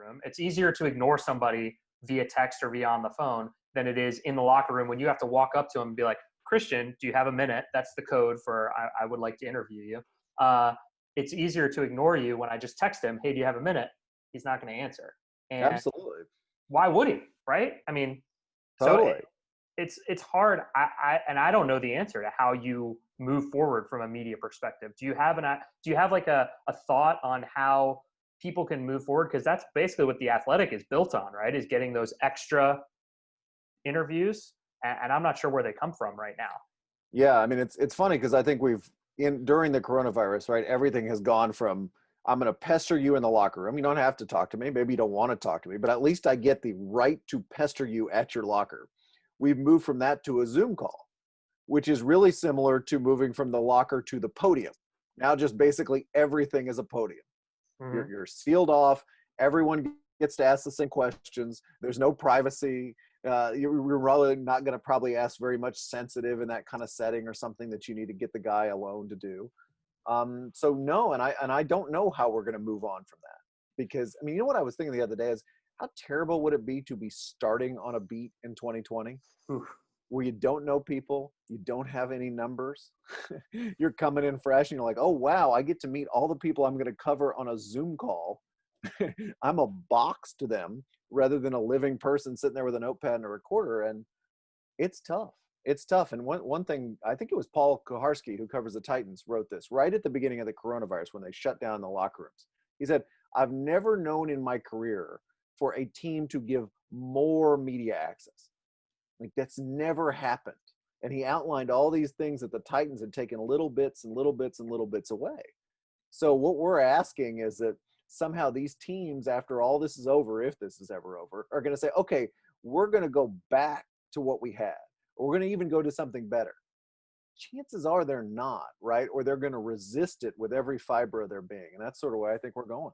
room. It's easier to ignore somebody via text or via on the phone than it is in the locker room when you have to walk up to them and be like, Christian, do you have a minute? That's the code for I would like to interview you. It's easier to ignore you when I just text him, hey, do you have a minute? He's not going to answer. And Absolutely. why would he? Right? I mean, so Totally. it's hard. I don't know the answer to how you move forward from a media perspective. Do you have like a thought on how people can move forward? Because that's basically what The Athletic is built on, right? Is getting those extra interviews, and I'm not sure where they come from right now. Yeah, I mean, it's funny because I think during the coronavirus, right, everything has gone from, I'm going to pester you in the locker room. You don't have to talk to me. Maybe you don't want to talk to me, but at least I get the right to pester you at your locker. We've moved from that to a Zoom call, which is really similar to moving from the locker to the podium. Now just basically everything is a podium. Mm-hmm. You're sealed off. Everyone gets to ask the same questions. There's no privacy. You're really not going to probably ask very much sensitive in that kind of setting or something that you need to get the guy alone to do. So no, and I don't know how we're going to move on from that, because I mean, you know what I was thinking the other day is, how terrible would it be to be starting on a beat in 2020? Oof. Where you don't know people, you don't have any numbers, you're coming in fresh and you're like, oh wow, I get to meet all the people I'm going to cover on a Zoom call. I'm a box to them rather than a living person sitting there with a notepad and a recorder. And it's tough. It's tough. And one thing, I think it was Paul Koharski, who covers the Titans, wrote this right at the beginning of the coronavirus when they shut down the locker rooms. He said, I've never known in my career for a team to give more media access. Like, that's never happened. And he outlined all these things that the Titans had taken little bits and little bits and little bits away. So what we're asking is that somehow these teams, after all this is over, if this is ever over, are going to say, okay, we're going to go back to what we had, or we're going to even go to something better. Chances are they're not, right? Or they're going to resist it with every fiber of their being. And that's sort of where I think we're going.